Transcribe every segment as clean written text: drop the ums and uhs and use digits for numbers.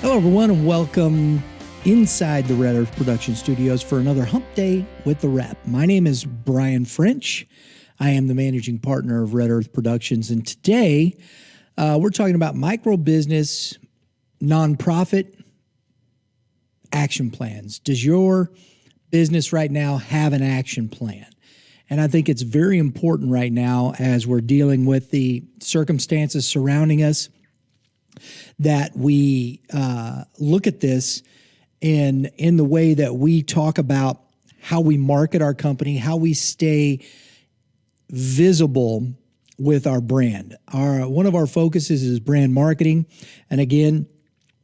Hello, everyone, and welcome inside the Red Earth Production Studios for another Hump Day with theREP. My name is Brian French. I am the managing partner of Red Earth Productions, and today we're talking about micro business, nonprofit action plans. Does your business right now have an action plan? And I think it's very important right now as we're dealing with the circumstances surrounding us that we look at this in the way that we talk about how we market our company, how we stay visible with our brand. One of our focuses is brand marketing. And again,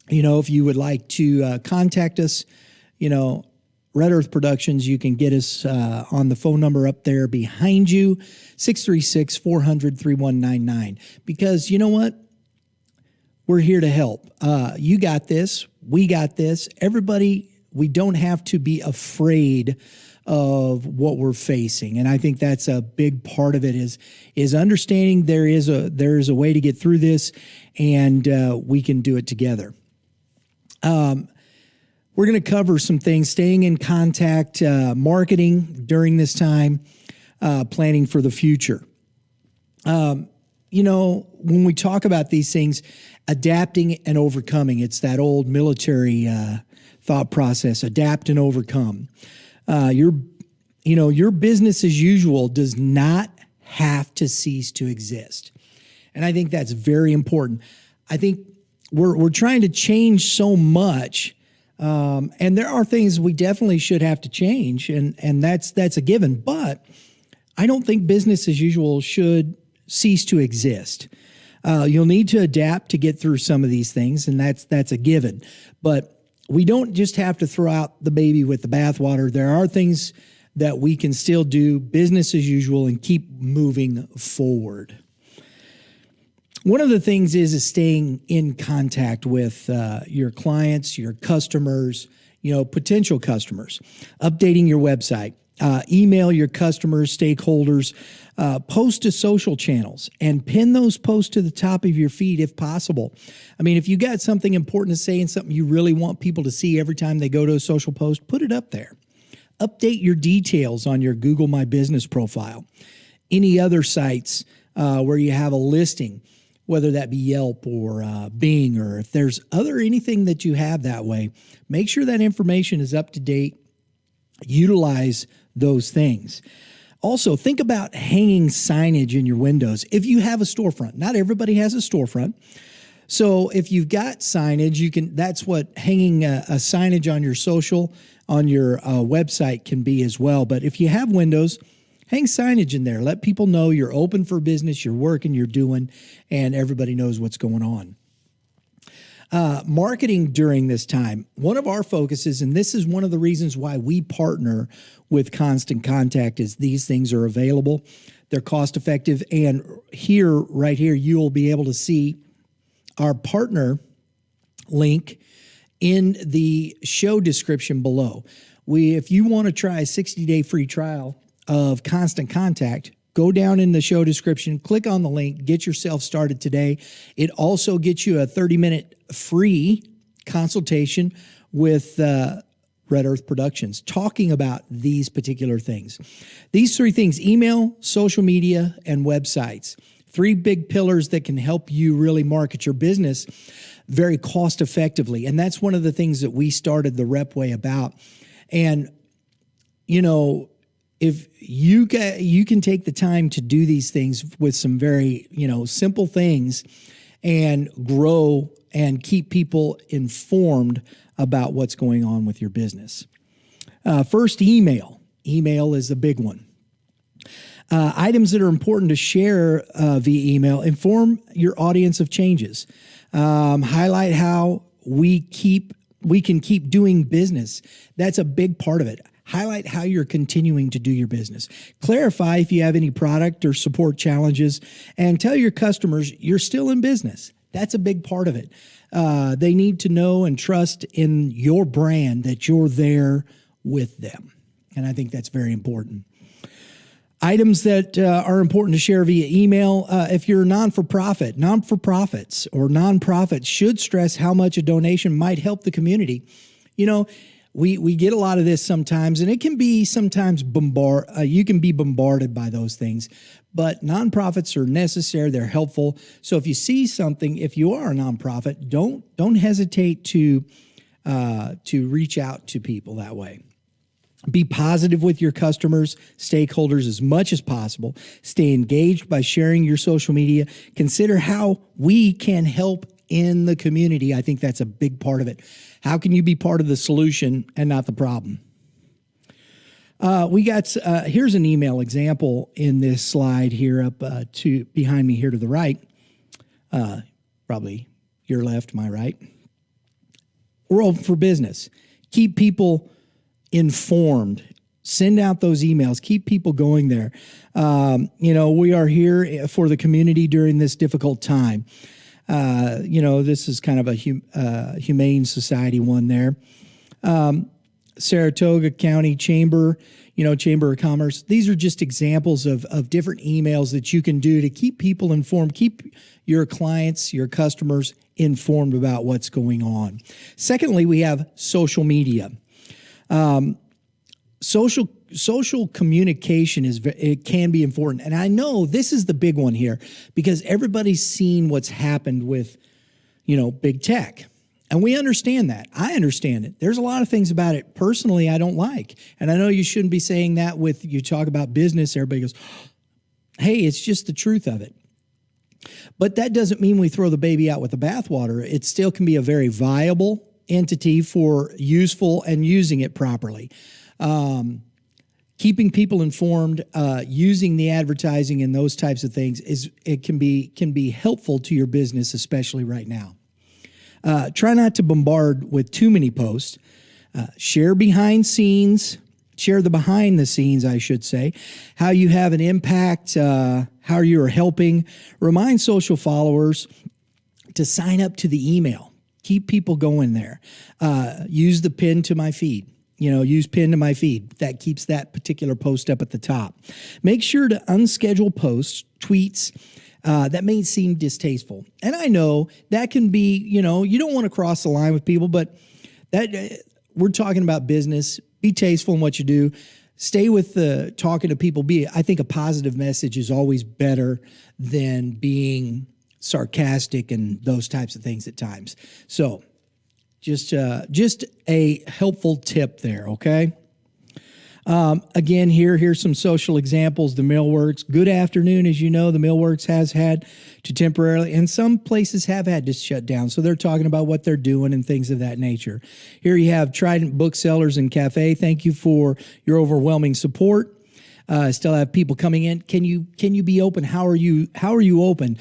if you would like to contact us, Red Earth Productions, you can get us on the phone number up there behind you, 636-400-3199. Because you know what? We're here to help. You got this. We got this. Everybody, we don't have to be afraid of what we're facing. And I think that's a big part of it is understanding there is a way to get through this, and we can do it together. We're going to cover some things: staying in contact, marketing during this time, planning for the future. When we talk about these things, adapting and overcoming, it's that old military thought process: adapt and overcome. Your business as usual does not have to cease to exist, and I think that's very important. I think we're trying to change so much, and there are things we definitely should have to change, and that's a given. But I don't think business as usual should cease to exist. You'll need to adapt to get through some of these things, and that's a given. But we don't just have to throw out the baby with the bathwater. There are things that we can still do business as usual and keep moving forward. One of the things is staying in contact with your clients, your customers, potential customers, updating your website, email your customers, stakeholders, post to social channels, and pin those posts to the top of your feed if possible. I mean, if you got something important to say and something you really want people to see every time they go to a social post, put it up there. Update your details on your Google My Business profile. Any other sites where you have a listing, whether that be Yelp or Bing, or if there's anything that you have that way, make sure that information is up to date. Utilize those things. Also, think about hanging signage in your windows. If you have a storefront, not everybody has a storefront. So if you've got signage, that's what hanging a signage on your on your website can be as well. But if you have windows, hang signage in there. Let people know you're open for business, you're working, you're doing, and everybody knows what's going on. Marketing during this time, one of our focuses, and this is one of the reasons why we partner with Constant Contact, is these things are available. They're cost effective. And right here, you'll be able to see our partner link in the show description below. If you want to try a 60-day free trial of Constant Contact, go down in the show description, click on the link, get yourself started today. It also gets you a 30-minute free consultation with Red Earth Productions, talking about these particular things. These three things: email, social media, and websites. Three big pillars that can help you really market your business very cost effectively. And that's one of the things that we started theREP Way about. And, if you can take the time to do these things with some very, simple things, and grow and keep people informed about what's going on with your business. First, email. Email is a big one. Items that are important to share via email: inform your audience of changes. Highlight how we can keep doing business. That's a big part of it. Highlight how you're continuing to do your business. Clarify if you have any product or support challenges, and tell your customers you're still in business. That's a big part of it. They need to know and trust in your brand, that you're there with them. And I think that's very important. Items that are important to share via email. If you're a non-for-profit, non-for-profits or nonprofits should stress how much a donation might help the community. You know, we get a lot of this sometimes, and it can be sometimes you can be bombarded by those things. But nonprofits are necessary; they're helpful. So if you see something, if you are a nonprofit, don't hesitate to reach out to people that way. Be positive with your customers, stakeholders as much as possible. Stay engaged by sharing your social media. Consider how we can help in the community. I think that's a big part of it. How can you be part of the solution and not the problem? Here's an email example in this slide here up behind me here to the right. Probably your left, my right. We're open for business. Keep people informed. Send out those emails. Keep people going there. We are here for the community during this difficult time. This is kind of a humane society one there. Saratoga County Chamber, Chamber of Commerce. These are just examples of different emails that you can do to keep people informed, keep your clients, your customers informed about what's going on. Secondly, we have social media. Social communication it can be important. And I know this is the big one here because everybody's seen what's happened with, big tech. And we understand that. I understand it. There's a lot of things about it personally I don't like. And I know you shouldn't be saying that you talk about business. Everybody goes, hey, it's just the truth of it. But that doesn't mean we throw the baby out with the bathwater. It still can be a very viable entity for useful and using it properly. Keeping people informed, using the advertising and those types of things can be helpful to your business, especially right now. Try not to bombard with too many posts. Share the behind the scenes, I should say, how you have an impact, how you are helping. Remind social followers to sign up to the email. Keep people going there. Use the pin to my feed. Use pin to my feed. That keeps that particular post up at the top. Make sure to unschedule posts, tweets, that may seem distasteful. And I know that can be, you don't want to cross the line with people, but we're talking about business. Be tasteful in what you do. Stay with talking to people. I think a positive message is always better than being sarcastic and those types of things at times. So just a helpful tip there, okay? Again, here's some social examples. The Millworks. Good afternoon. As you know, the Millworks has had to temporarily, and some places have had to shut down. So they're talking about what they're doing and things of that nature. Here you have Trident Booksellers and Cafe. Thank you for your overwhelming support. Still have people coming in. Can you be open? How are you open?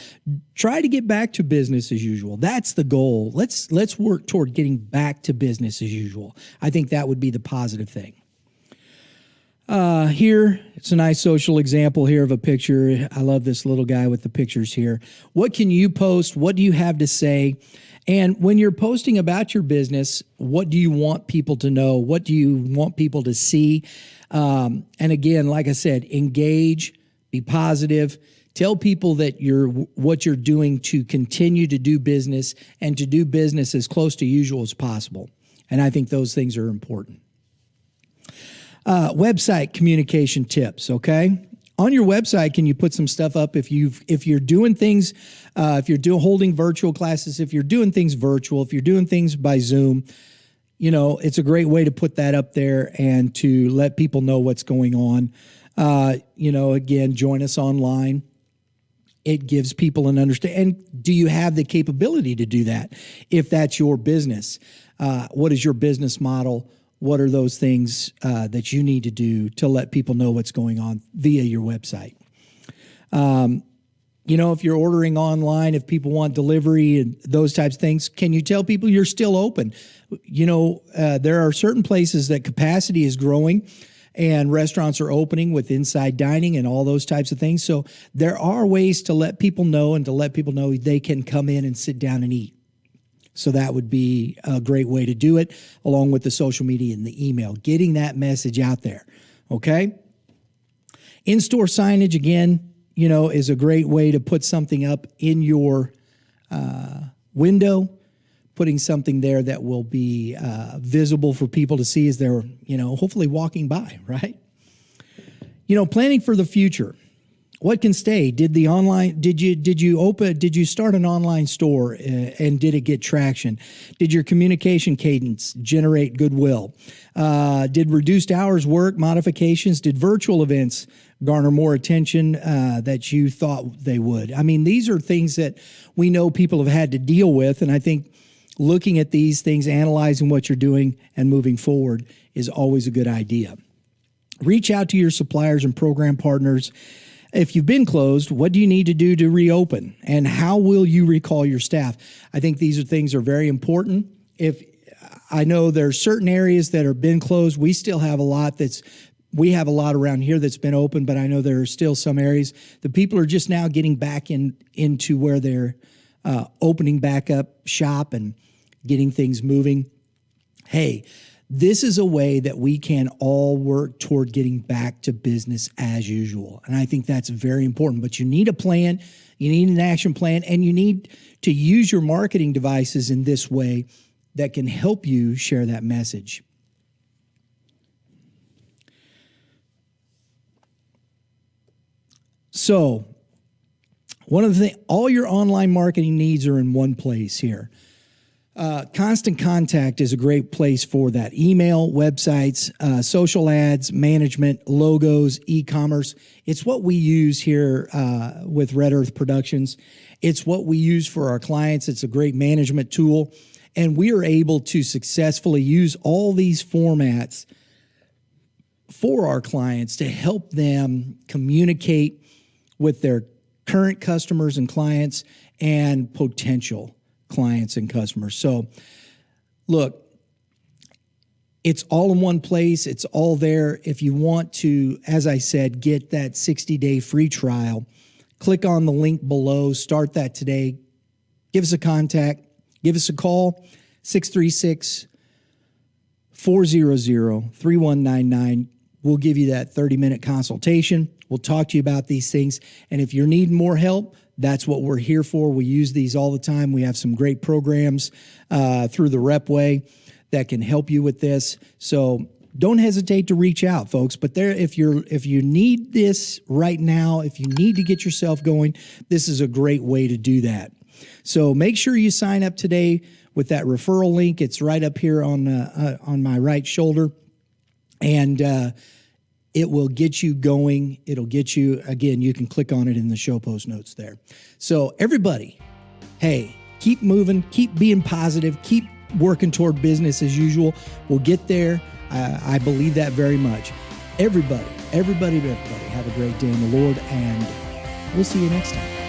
Try to get back to business as usual. That's the goal. Let's work toward getting back to business as usual. I think that would be the positive thing. Here, it's a nice social example here of a picture. I love this little guy with the pictures here. What can you post? What do you have to say? And when you're posting about your business, what do you want people to know? What do you want people to see? And again, like I said, engage, be positive, tell people that what you're doing to continue to do business and to do business as close to usual as possible. And I think those things are important. Website communication tips, okay? On your website, can you put some stuff up if you're doing things, if you're holding virtual classes, if you're doing things virtual, if you're doing things by Zoom, it's a great way to put that up there and to let people know what's going on. Again, join us online. It gives people an understanding. And do you have the capability to do that? If that's your business, what is your business model? What are those things that you need to do to let people know what's going on via your website? If you're ordering online, if people want delivery and those types of things, can you tell people you're still open? There are certain places that capacity is growing and restaurants are opening with inside dining and all those types of things. So there are ways to let people know and to let people know they can come in and sit down and eat. So that would be a great way to do it, along with the social media and the email, getting that message out there, okay? In-store signage, again, is a great way to put something up in your window, putting something there that will be visible for people to see as they're, hopefully walking by, right? Planning for the future. What can stay? Did you start an online store and did it get traction? Did your communication cadence generate goodwill? Did reduced hours work, modifications? Did virtual events garner more attention that you thought they would? I mean, these are things that we know people have had to deal with, and I think looking at these things, analyzing what you're doing and moving forward is always a good idea. Reach out to your suppliers and program partners. If you've been closed, what do you need to do to reopen? And how will you recall your staff? I think these are things are very important. If I know there are certain areas that have been closed, we still have a lot we have a lot around here that's been open, but I know there are still some areas. The people are just now getting back into where they're opening back up shop and getting things moving. Hey, this is a way that we can all work toward getting back to business as usual. And I think that's very important. But you need a plan, you need an action plan, and you need to use your marketing devices in this way that can help you share that message. So, one of the things, all your online marketing needs are in one place here. Constant Contact is a great place for that. Email, websites, social ads, management, logos, e-commerce. It's what we use here with Red Earth Productions. It's what we use for our clients. It's a great management tool. And we are able to successfully use all these formats for our clients to help them communicate with their current customers and clients and potential clients and customers. So look, it's all in one place. It's all there. If you want to, as I said, get that 60-day free trial, click on the link below, start that today. Give us a contact, give us a call, 636-400-3199. We'll give you that 30-minute consultation. We'll talk to you about these things. And if you're needing more help, that's what we're here for. We use these all the time. We have some great programs through the REP way that can help you with this. So don't hesitate to reach out, folks. But if you need this right now, if you need to get yourself going, this is a great way to do that. So make sure you sign up today with that referral link. It's right up here on my right shoulder, and it will get you going. It'll get you, again, you can click on it in the show post notes there. So everybody, hey, keep moving, keep being positive, keep working toward business as usual. We'll get there. I believe that very much. Everybody, have a great day in the Lord, and we'll see you next time.